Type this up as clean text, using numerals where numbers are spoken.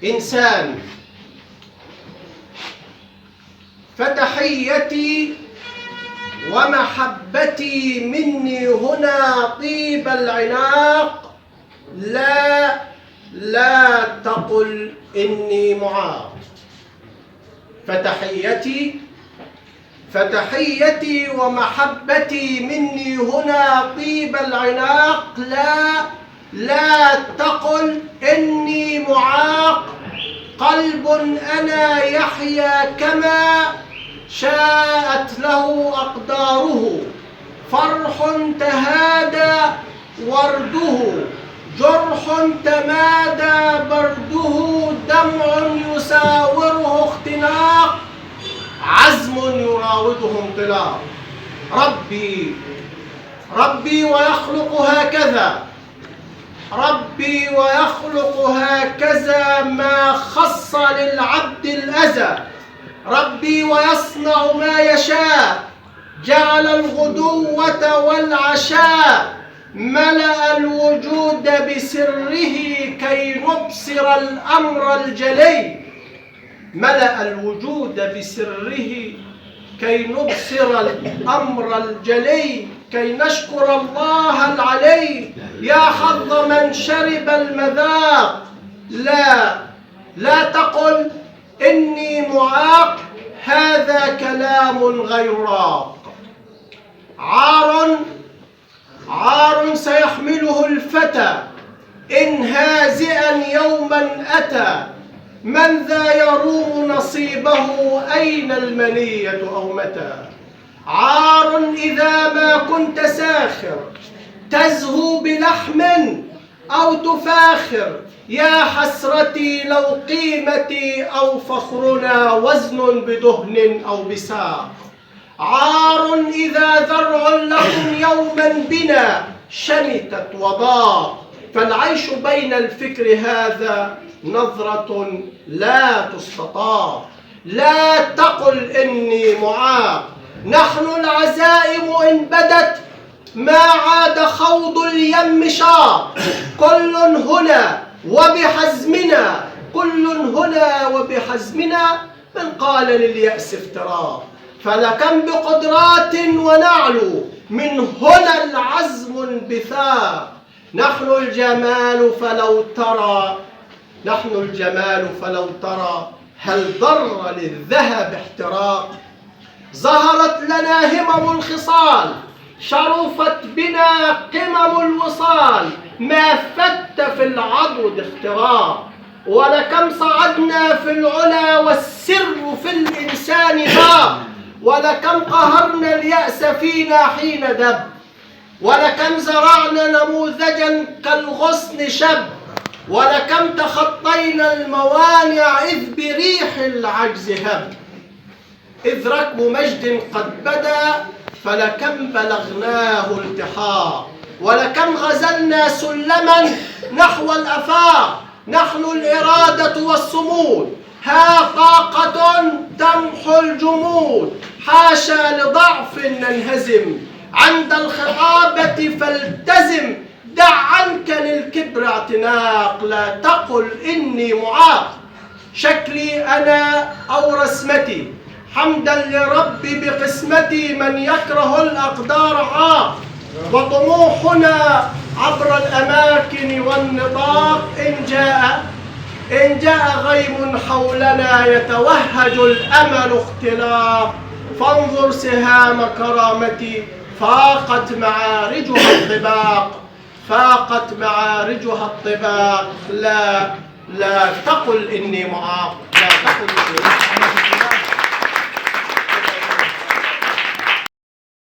إنسان. فتحيتي ومحبتي مني هنا طيب العناق، لا تقل إني معاق. فتحيتي ومحبتي مني هنا طيب العناق، لا تقل إني معاق. قلب أنا يحيا كما شاءت له أقداره، فرح تهادى ورده، جرح تمادى برده، دمع يساوره اختناق، عزم يراوده انطلاق. ربي ويخلق هكذا، ربي ويخلق هكذا، ما خص للعبد الأذى. ربي ويصنع ما يشاء، جعل الغدوة والعشاء، ملأ الوجود بسره كي نبصر الأمر الجلي. ملأ الوجود بسره كي نبصر الأمر الجلي، كي نشكر الله العلي. يا حظ من شرب المذاق، لا تقل إني معاق، هذا كلام غير راق. عار سيحمله الفتى إن هازئا يوما أتى، من ذا يروم نصيبه، أين المنية أو متى. عار إذا ما كنت ساخر تزهو بلحم أو تفاخر، يا حسرتي لو قيمتي أو فخرنا وزن بدهن أو بساق. عار إذا ذرع لكم يوما بنا شمتت وضاق، فالعيش بين الفكر هذا نظرة لا تستطاع. لا تقل إني معاق. نحن العزائم إن بدت ما عاد خوض اليم شاق، كل هنا وبحزمنا، كل هنا وبحزمنا، من قال لليأس افتراق. فلكم بقدرات ونعلو، من هنا العزم انبثاق. نحن الجمال فلو ترى، هل ضر للذهب احتراق. ظهرت لنا همم الخصال، شرفت بنا قمم الوصال، ما فت في العضد اختراق. ولكم صعدنا في العلا والسر في الإنسان باق، ولكم قهرنا اليأس فينا حين دب، ولكم زرعنا نموذجا كالغصن شب، ولكم تخطينا الموانع إذ بريح العجز هب. إذ ركب مجد قد بدا، فلكم بلغناه التحاق، ولكم غزلنا سلما نحو الآفاق. نحن الإرادة والصمود، ها طاقة تمحو الجمود، حاشا لضعف ننهزم، عند الخطابة فالتزم، دع عنك للكبر اعتناق. لا تقل إني معاق. شكلي أنا أو رسمتي، حمدا لربي بقسمتي، من يكره الأقدار عاق. وطموحنا عبر الأماكن والنطاق، إن جاء غيم حولنا يتوهج الأمل اختلاق. فانظر سهام كرامتي، فاقت معارجها الطباق. لا تقل إني معاق، لا تقل إني معاق.